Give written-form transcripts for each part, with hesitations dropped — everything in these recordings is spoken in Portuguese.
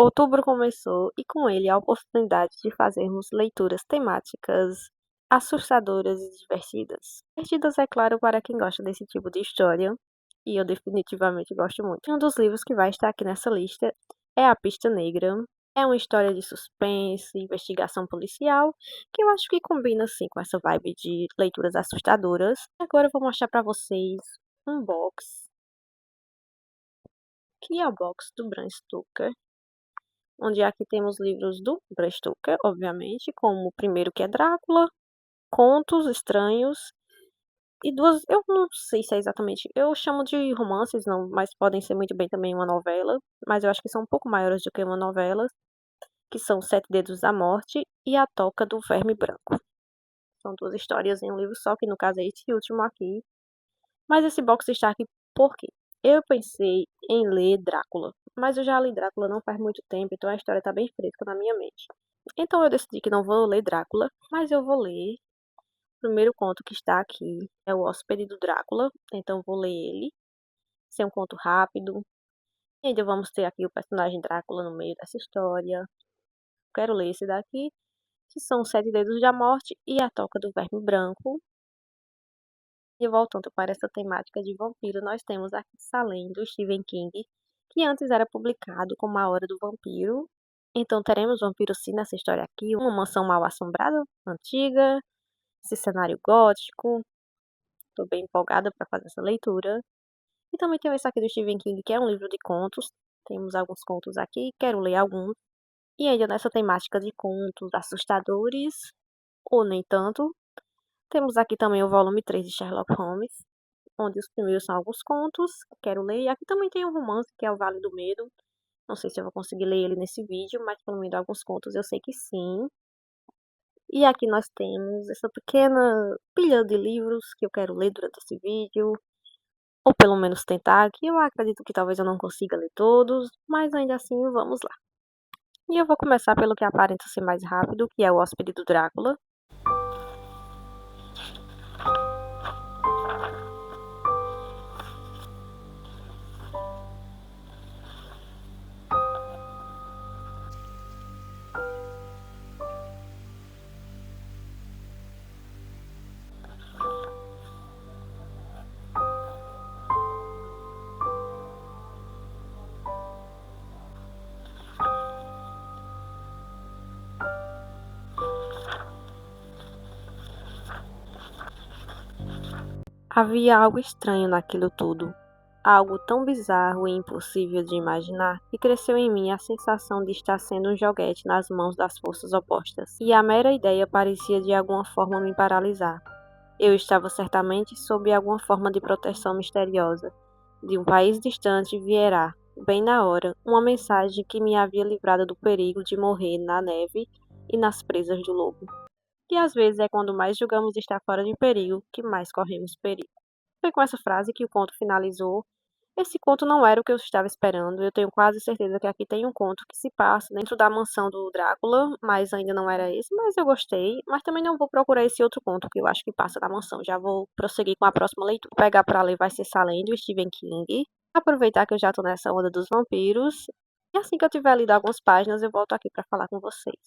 Outubro começou e com ele a oportunidade de fazermos leituras temáticas assustadoras e divertidas. Divertidas, é claro, para quem gosta desse tipo de história, e eu definitivamente gosto muito. Um dos livros que vai estar aqui nessa lista é A Pista Negra. É uma história de suspense, investigação policial, que eu acho que combina assim com essa vibe de leituras assustadoras. Agora eu vou mostrar para vocês um box, que é o box do Bram Stoker, onde aqui temos livros do Bram Stoker, obviamente, como o primeiro, que é Drácula, Contos Estranhos e duas, eu não sei se é exatamente, eu chamo de romances, não, mas podem ser muito bem também uma novela, mas eu acho que são um pouco maiores do que uma novela, que são Sete Dedos da Morte e A Toca do Verme Branco. São duas histórias em um livro só, que no caso é esse último aqui. Mas esse box está aqui por quê? Eu pensei em ler Drácula, mas eu já li Drácula não faz muito tempo, então a história está bem fresca na minha mente. Então eu decidi que não vou ler Drácula, mas eu vou ler o primeiro conto que está aqui, é O Hóspede do Drácula, então vou ler ele. Esse é um conto rápido, e ainda vamos ter aqui o personagem Drácula no meio dessa história. Quero ler esse daqui, que são Os Sete Dedos da Morte e A Toca do Verme Branco. E voltando para essa temática de vampiro, nós temos aqui Salem, do Stephen King, que antes era publicado como A Hora do Vampiro. Então teremos vampiro sim nessa história aqui, uma mansão mal assombrada, antiga, esse cenário gótico. Estou bem empolgada para fazer essa leitura. E também tem esse aqui do Stephen King, que é um livro de contos. Temos alguns contos aqui, quero ler alguns. E ainda nessa temática de contos assustadores, ou nem tanto, temos aqui também o volume 3 de Sherlock Holmes, onde os primeiros são alguns contos, quero ler. E aqui também tem um romance, que é O Vale do Medo. Não sei se eu vou conseguir ler ele nesse vídeo, mas pelo menos alguns contos eu sei que sim. E aqui nós temos essa pequena pilha de livros que eu quero ler durante esse vídeo, ou pelo menos tentar, que eu acredito que talvez eu não consiga ler todos, mas ainda assim vamos lá. E eu vou começar pelo que aparenta ser mais rápido, que é O Hóspede do Drácula. Havia algo estranho naquilo tudo, algo tão bizarro e impossível de imaginar, que cresceu em mim a sensação de estar sendo um joguete nas mãos das forças opostas, e a mera ideia parecia de alguma forma me paralisar. Eu estava certamente sob alguma forma de proteção misteriosa. De um país distante vierá, bem na hora, uma mensagem que me havia livrado do perigo de morrer na neve e nas presas do lobo. E às vezes é quando mais julgamos estar fora de perigo que mais corremos perigo. Foi com essa frase que o conto finalizou. Esse conto não era o que eu estava esperando. Eu tenho quase certeza que aqui tem um conto que se passa dentro da mansão do Drácula, mas ainda não era esse, mas eu gostei. Mas também não vou procurar esse outro conto que eu acho que passa na mansão. Já vou prosseguir com a próxima leitura. Vou pegar para ler vai ser Salem, do Stephen King. Aproveitar que eu já estou nessa onda dos vampiros. E assim que eu tiver lido algumas páginas, eu volto aqui para falar com vocês.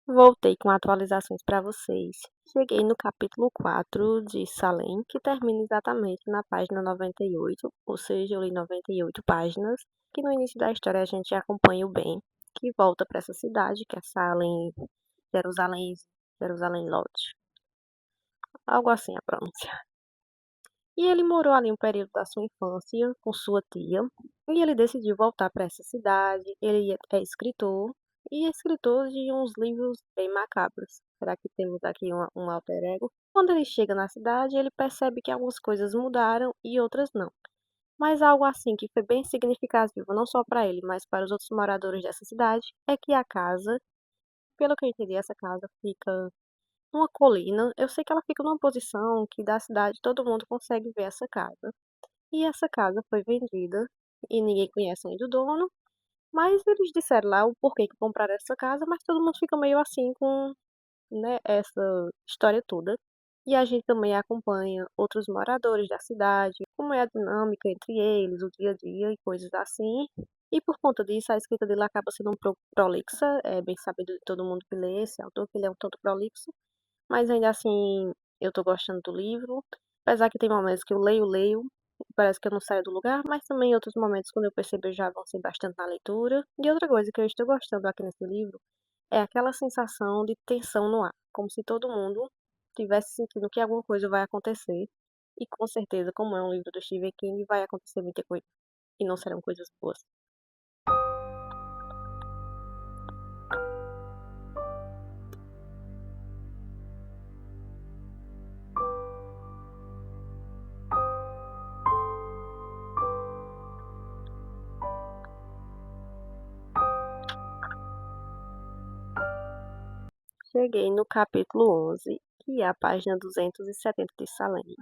Voltei com atualizações para vocês. Cheguei no capítulo 4 de Salem, que termina exatamente na página 98, ou seja, eu li 98 páginas, que no início da história a gente acompanha o Ben, que volta para essa cidade, que é Salem, Jerusalém, Jerusalém Lodge, algo assim a pronúncia. E ele morou ali um período da sua infância com sua tia, e ele decidiu voltar para essa cidade. Ele é escritor, e é escritor de uns livros bem macabros. Será que temos aqui um alter ego? Quando ele chega na cidade, ele percebe que algumas coisas mudaram e outras não. Mas algo assim que foi bem significativo, não só para ele, mas para os outros moradores dessa cidade, é que a casa, pelo que eu entendi, essa casa fica numa colina. Eu sei que ela fica numa posição que da cidade todo mundo consegue ver essa casa. E essa casa foi vendida e ninguém conhece ainda o dono, mas eles disseram lá o porquê que compraram essa casa, mas todo mundo fica meio assim com, né, essa história toda. E a gente também acompanha outros moradores da cidade, como é a dinâmica entre eles, o dia a dia e coisas assim. E por conta disso, a escrita dele acaba sendo um pouco prolixa, é bem sabido de todo mundo que lê esse autor, que ele é um tanto prolixo, mas ainda assim eu tô gostando do livro, apesar que tem momentos que eu leio, parece que eu não saio do lugar, mas também em outros momentos, quando eu percebo, eu já avancei bastante na leitura. E outra coisa que eu estou gostando aqui nesse livro é aquela sensação de tensão no ar, como se todo mundo tivesse sentindo que alguma coisa vai acontecer. E com certeza, como é um livro do Stephen King, vai acontecer muita coisa. E não serão coisas boas. Cheguei no capítulo 11, que é a página 270 de Salem.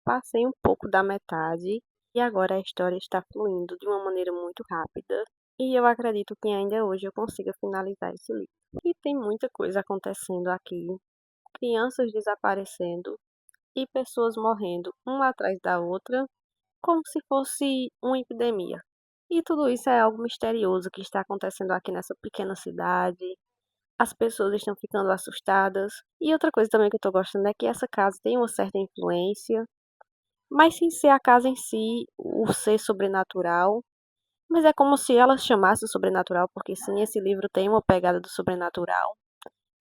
Passei um pouco da metade e agora a história está fluindo de uma maneira muito rápida. E eu acredito que ainda hoje eu consiga finalizar esse livro. E tem muita coisa acontecendo aqui, crianças desaparecendo e pessoas morrendo uma atrás da outra, como se fosse uma epidemia. E tudo isso é algo misterioso que está acontecendo aqui nessa pequena cidade. As pessoas estão ficando assustadas. E outra coisa também que eu tô gostando é que essa casa tem uma certa influência, mas sem ser a casa em si, o ser sobrenatural. Mas é como se ela chamasse o sobrenatural, porque sim, esse livro tem uma pegada do sobrenatural,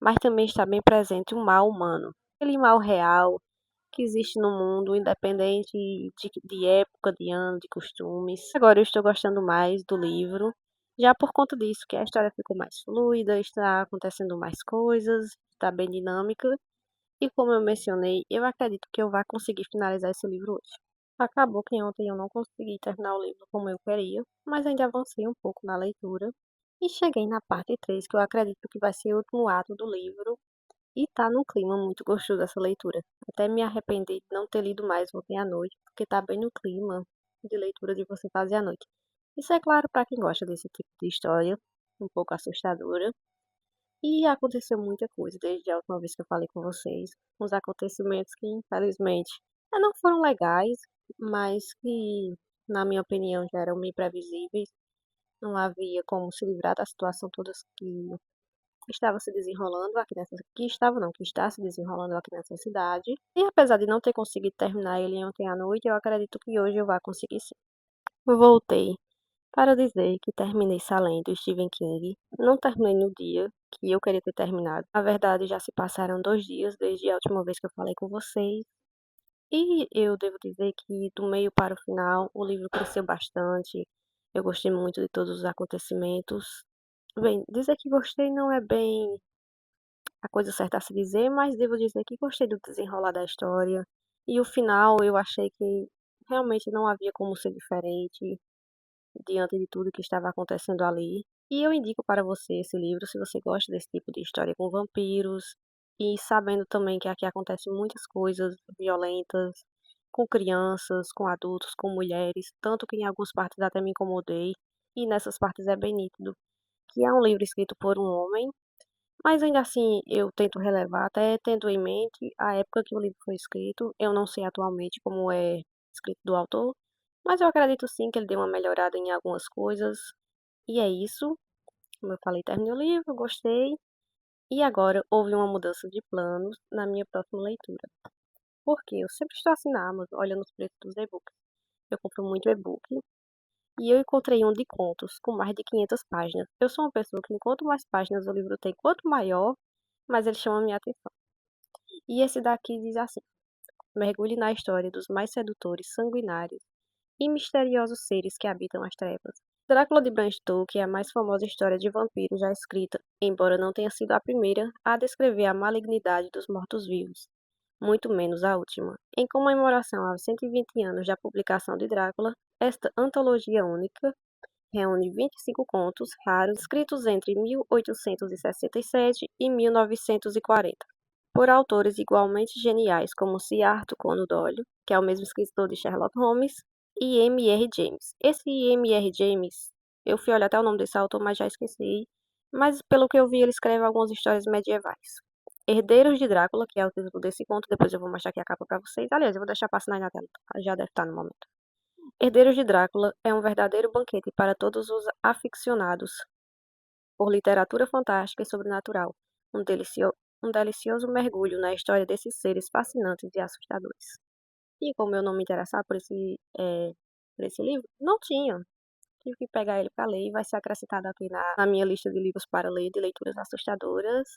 mas também está bem presente o mal humano. Aquele mal real que existe no mundo, independente de época, de ano, de costumes. Agora eu estou gostando mais do livro, já por conta disso, que a história ficou mais fluida, está acontecendo mais coisas, está bem dinâmica. E como eu mencionei, eu acredito que eu vá conseguir finalizar esse livro hoje. Acabou que ontem eu não consegui terminar o livro como eu queria, mas ainda avancei um pouco na leitura e cheguei na parte 3, que eu acredito que vai ser o último ato do livro, e tá num clima muito gostoso essa leitura. Até me arrependi de não ter lido mais ontem à noite, porque tá bem no clima de leitura de você fazer à noite. Isso é claro para quem gosta desse tipo de história, um pouco assustadora. E aconteceu muita coisa desde a última vez que eu falei com vocês. Uns acontecimentos que, infelizmente, não foram legais, mas que, na minha opinião, já eram meio previsíveis. Não havia como se livrar da situação toda que estava se desenrolando aqui nessa, que estava não, que está se desenrolando aqui nessa cidade. E apesar de não ter conseguido terminar ele ontem à noite, eu acredito que hoje eu vá conseguir sim. Voltei para dizer que terminei Salem do Stephen King. Não terminei no dia que eu queria ter terminado. Na verdade, já se passaram 2 dias desde a última vez que eu falei com vocês. E eu devo dizer que do meio para o final o livro cresceu bastante. Eu gostei muito de todos os acontecimentos. Bem, dizer que gostei não é bem a coisa certa a se dizer, mas devo dizer que gostei do desenrolar da história. E o final eu achei que realmente não havia como ser diferente diante de tudo que estava acontecendo ali. E eu indico para você esse livro se você gosta desse tipo de história com vampiros e sabendo também que aqui acontecem muitas coisas violentas com crianças, com adultos, com mulheres, tanto que em algumas partes até me incomodei. E nessas partes é bem nítido que é um livro escrito por um homem, mas ainda assim eu tento relevar, até tendo em mente a época que o livro foi escrito. Eu não sei atualmente como é escrito do autor, mas eu acredito sim que ele deu uma melhorada em algumas coisas. E é isso. Como eu falei, terminei o livro, gostei. E agora houve uma mudança de planos na minha próxima leitura. Porque eu sempre estou assim na Amazon, olhando os preços dos e-books. Eu compro muito e-book. E eu encontrei um de contos com mais de 500 páginas. Eu sou uma pessoa que, quanto mais páginas o livro tem, quanto maior, mais ele chama a minha atenção. E esse daqui diz assim: mergulhe na história dos mais sedutores, sanguinários e misteriosos seres que habitam as trevas. Drácula de Bram Stoker é a mais famosa história de vampiro já escrita, embora não tenha sido a primeira a descrever a malignidade dos mortos-vivos, muito menos a última. Em comemoração aos 120 anos da publicação de Drácula, esta antologia única reúne 25 contos raros escritos entre 1867 e 1940, por autores igualmente geniais como Sir Arthur Conan Doyle, que é o mesmo escritor de Sherlock Holmes, e M.R. James. Esse M.R. James, eu fui olhar até o nome desse autor, mas já esqueci. Mas pelo que eu vi, ele escreve algumas histórias medievais. Herdeiros de Drácula, que é o título desse conto, depois eu vou mostrar aqui a capa pra vocês. Aliás, eu vou deixar passando aí na tela, tá? Já deve estar no momento. Herdeiros de Drácula é um verdadeiro banquete para todos os aficionados por literatura fantástica e sobrenatural, um delicioso mergulho na história desses seres fascinantes e assustadores. E como eu não me interessava por esse livro, não tinha. Tive que pegar ele para ler e vai ser acrescentado aqui na minha lista de livros para ler, de leituras assustadoras.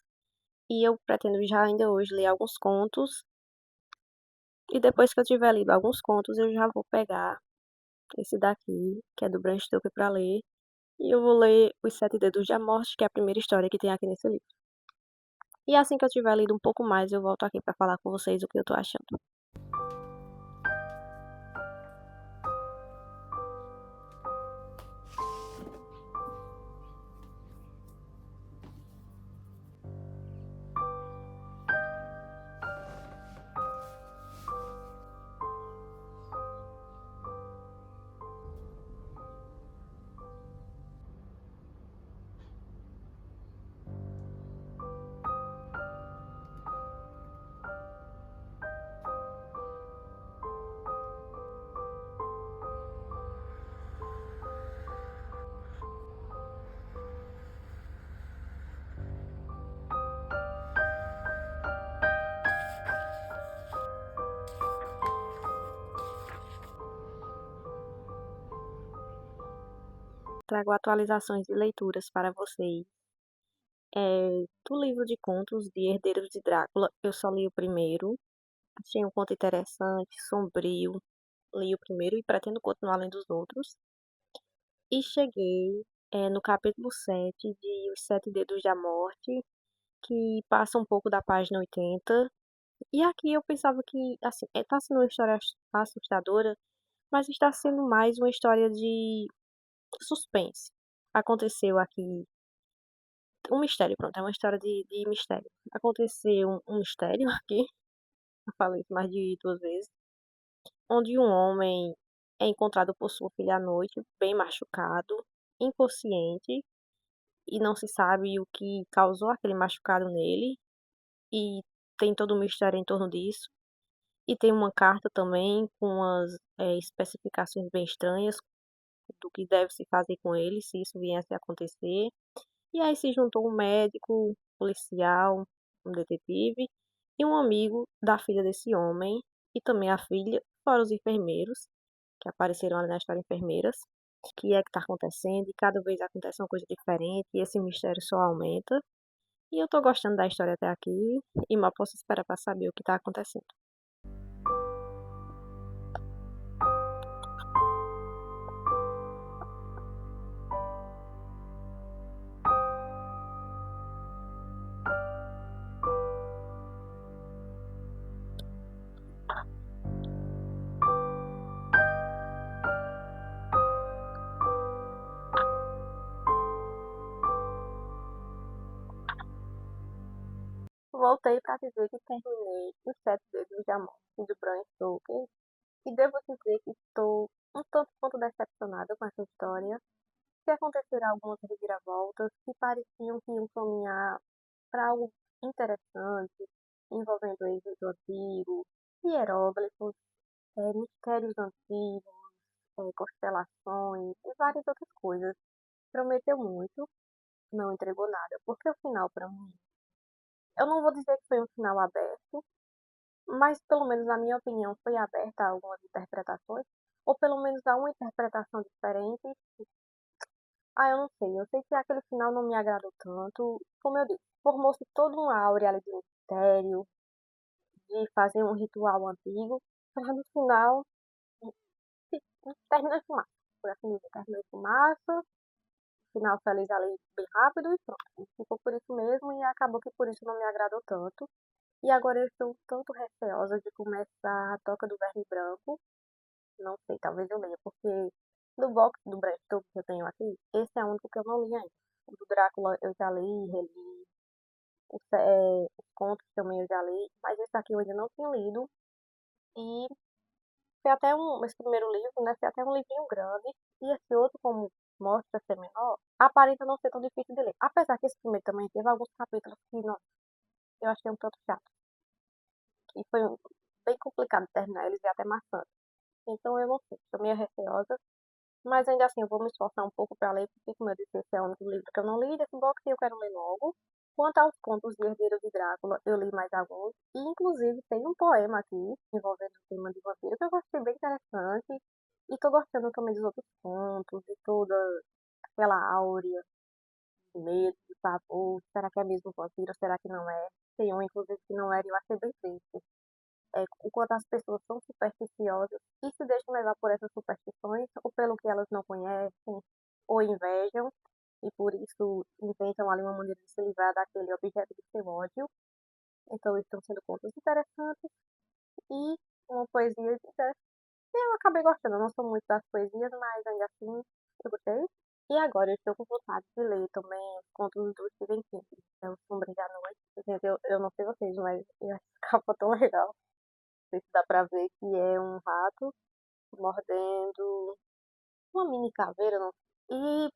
E eu pretendo já ainda hoje ler alguns contos. E depois que eu tiver lido alguns contos, eu já vou pegar esse daqui, que é do Bram Stoker, para ler. E eu vou ler Os Sete Dedos da Morte, que é a primeira história que tem aqui nesse livro. E assim que eu tiver lido um pouco mais, eu volto aqui para falar com vocês o que eu tô achando. Trago atualizações de leituras para vocês. Do livro de contos de Herdeiros de Drácula, eu só li o primeiro. Achei um conto interessante, sombrio. Li o primeiro e pretendo continuar lendo os outros. E cheguei no capítulo 7 de Os Sete Dedos da Morte, que passa um pouco da página 80. E aqui eu pensava que, assim, tá sendo uma história assustadora, mas está sendo mais uma história de suspense. Aconteceu aqui um mistério, pronto, é uma história de mistério. Aconteceu um mistério aqui, eu falei isso mais de 2 vezes, onde um homem é encontrado por sua filha à noite, bem machucado, inconsciente, e não se sabe o que causou aquele machucado nele, e tem todo um mistério em torno disso. E tem uma carta também com umas especificações bem estranhas do que deve se fazer com ele se isso viesse a acontecer. E aí se juntou um médico, um policial, um detetive e um amigo da filha desse homem e também a filha, fora os enfermeiros, que apareceram ali na história enfermeiras. O que é que está acontecendo? E cada vez acontece uma coisa diferente e esse mistério só aumenta. E eu tô gostando da história até aqui e mal posso esperar para saber o que está acontecendo. Voltei para dizer que terminei Os Sete Dedos de Amor, do Bram Stoker, e devo dizer que estou um tanto quanto decepcionada com essa história, que aconteceram algumas reviravoltas que pareciam que iam caminhar para algo interessante, envolvendo Egito Antigo, hieróglifos, mistérios antigos, constelações e várias outras coisas. Prometeu muito, não entregou nada, porque o final, para mim, eu não vou dizer que foi um final aberto, mas pelo menos na minha opinião foi aberta a algumas interpretações, ou pelo menos a uma interpretação diferente. Eu não sei, eu sei que aquele final não me agradou tanto, como eu disse, formou-se toda uma áurea ali de mistério, de fazer um ritual antigo, para no final terminar em fumaça, por assim dizer, terminou em fumaça, final feliz ali bem rápido e pronto. Ficou por isso mesmo e acabou que por isso não me agradou tanto. E agora eu estou um tanto receosa de começar a Toca do Verme Branco. Não sei, talvez eu leia, porque no box do Bram Stoker que eu tenho aqui, esse é o único que eu não li ainda. O do Drácula eu já li, reli, os contos também eu já li, mas esse aqui eu ainda não tinha lido. E foi até esse primeiro livro, né, foi até um livrinho grande. E esse outro, como mostra ser menor, aparenta não ser tão difícil de ler. Apesar que esse primeiro também teve alguns capítulos que, nossa, eu achei um tanto chato. E foi bem complicado de terminar eles e até maçante. Então eu não sei, tô meio receosa, mas ainda assim eu vou me esforçar um pouco para ler, porque como eu disse, esse é o único livro que eu não li desse box e eu quero ler logo. Quanto aos contos de Herdeiro de Drácula, eu li mais alguns, e inclusive tem um poema aqui envolvendo o tema de vampiro que eu gostei bem interessante, e tô gostando também dos outros contos, de toda aquela áurea de medo, de pavor, será que é mesmo vampiro, será que não é? Tem um, inclusive, que não era e eu achei bem triste. O quanto as pessoas são supersticiosas e se deixam levar por essas superstições ou pelo que elas não conhecem ou invejam e por isso inventam ali uma maneira de se livrar daquele objeto de seu ódio. Então estão sendo contos interessantes e uma poesia interessante. Eu acabei gostando, eu não sou muito das poesias, mas ainda assim eu gostei. E agora eu estou com vontade de ler também os contos do Stephen King. É o Sombra da Noite. Gente, eu não sei vocês, mas eu acho a capa tão legal. Não sei se dá pra ver que é um rato mordendo uma mini caveira. Não. E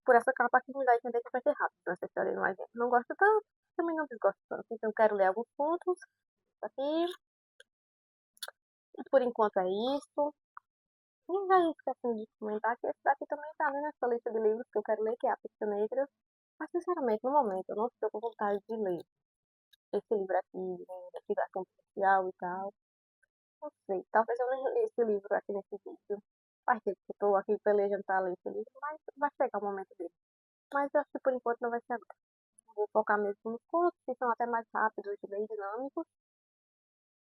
por essa capa aqui me dá a entender que vai ter rato nessa história, mas não gosto tanto, também não desgosto tanto. Então eu quero ler alguns contos aqui. E por enquanto é isso. E já esquecendo de comentar que esse daqui também tá né, nessa lista de livros que eu quero ler, que é A Pista Negra. Mas sinceramente, no momento, eu não estou com vontade de ler esse livro aqui, de investigação policial e tal. Não sei, talvez eu nem leia esse livro aqui nesse vídeo. Faz tempo que eu tô aqui pelejando pra ler esse livro, mas vai chegar o momento dele. Mas eu acho que por enquanto não vai ser agora. Vou focar mesmo nos contos, que são até mais rápidos e bem dinâmicos,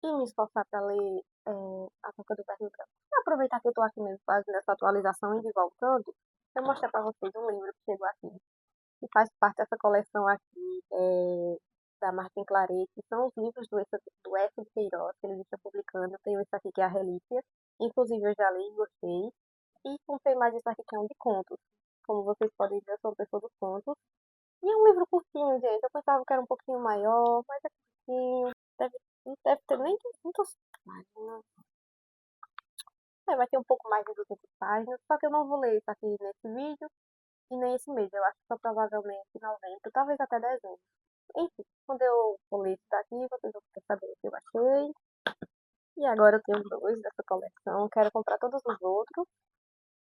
e me esforçar pra ler A Toca do Verme Branco. E aproveitar que eu tô aqui mesmo fazendo essa atualização e de voltando, eu mostrar pra vocês um livro que chegou aqui, que faz parte dessa coleção aqui da Martin Claret, que são os livros do F. de Queiroz, que ele está publicando. Eu tenho esse aqui que é a Relíquia, inclusive eu já li e gostei. E comprei mais esse aqui que é um de contos. Como vocês podem ver, eu sou uma pessoa dos contos. E é um livro curtinho, gente. Eu pensava que era um pouquinho maior, mas é curtinho. Não deve ter nem 200 páginas. Vai ter um pouco mais de 200 páginas, só que eu não vou ler isso aqui nesse vídeo e nem esse mês. Eu acho que só provavelmente em novembro, talvez até dezembro. Enfim, quando eu for ler isso daqui, vocês vão querer saber o que eu achei. E agora eu tenho dois dessa coleção, quero comprar todos os outros.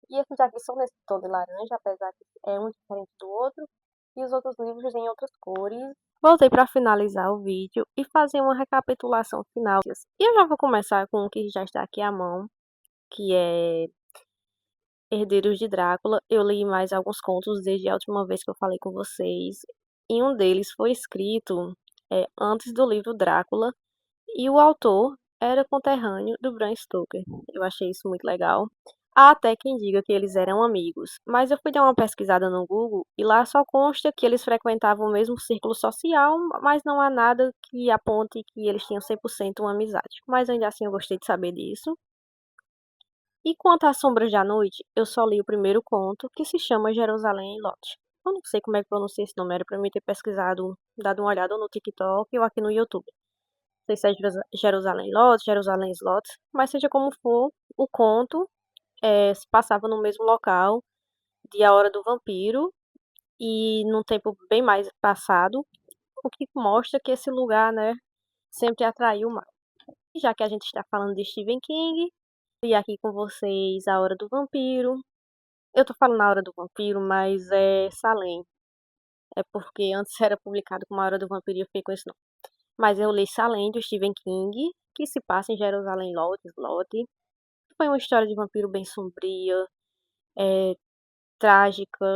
E esses aqui são nesse tom de laranja, apesar que é um diferente do outro. E os outros livros em outras cores. Voltei para finalizar o vídeo e fazer uma recapitulação final. E eu já vou começar com o que já está aqui à mão, que é Herdeiros de Drácula. Eu li mais alguns contos desde a última vez que eu falei com vocês. E um deles foi escrito antes do livro Drácula. E o autor era conterrâneo do Bram Stoker. Eu achei isso muito legal. Há até quem diga que eles eram amigos, mas eu fui dar uma pesquisada no Google e lá só consta que eles frequentavam o mesmo círculo social, mas não há nada que aponte que eles tinham 100% uma amizade. Mas ainda assim eu gostei de saber disso. E quanto às Sombras da Noite, eu só li o primeiro conto, que se chama Jerusalém em Lot. Eu não sei como é que pronuncia esse nome, era pra mim ter pesquisado, dado uma olhada no TikTok ou aqui no YouTube. Não sei se é Jerusalém Lot, Jerusalém Slot, mas seja como for, o conto se passava no mesmo local de A Hora do Vampiro e num tempo bem mais passado, o que mostra que esse lugar, né, sempre atraiu o mal. E já que a gente está falando de Stephen King, e aqui com vocês A Hora do Vampiro. Eu tô falando A Hora do Vampiro, mas é Salem. É porque antes era publicado como A Hora do Vampiro e eu fiquei com esse nome. Mas eu li Salem, do Stephen King, que se passa em Jerusalém Lot. Foi uma história de vampiro bem sombria, trágica,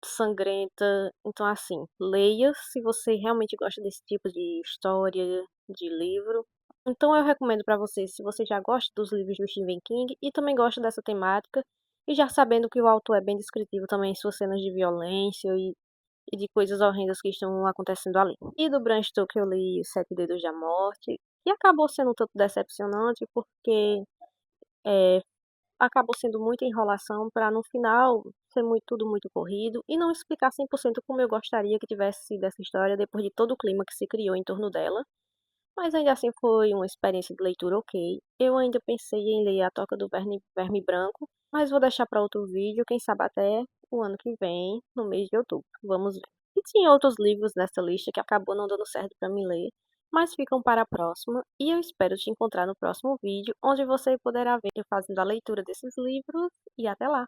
sangrenta. Então, assim, leia se você realmente gosta desse tipo de história, de livro. Então, eu recomendo para você, se você já gosta dos livros do Stephen King e também gosta dessa temática, e já sabendo que o autor é bem descritivo também em suas cenas de violência e de coisas horrendas que estão acontecendo ali. E do Bram Stoker eu li Os Sete Dedos da Morte, que acabou sendo um tanto decepcionante, porque acabou sendo muita enrolação para no final ser tudo muito corrido e não explicar 100% como eu gostaria que tivesse sido essa história depois de todo o clima que se criou em torno dela. Mas ainda assim foi uma experiência de leitura ok. Eu ainda pensei em ler A Toca do Verme Branco, mas vou deixar para outro vídeo, quem sabe até o ano que vem, no mês de outubro. Vamos ver. E tinha outros livros nessa lista que acabou não dando certo para mim ler. mas ficam para a próxima e eu espero te encontrar no próximo vídeo, onde você poderá ver eu fazendo a leitura desses livros e até lá!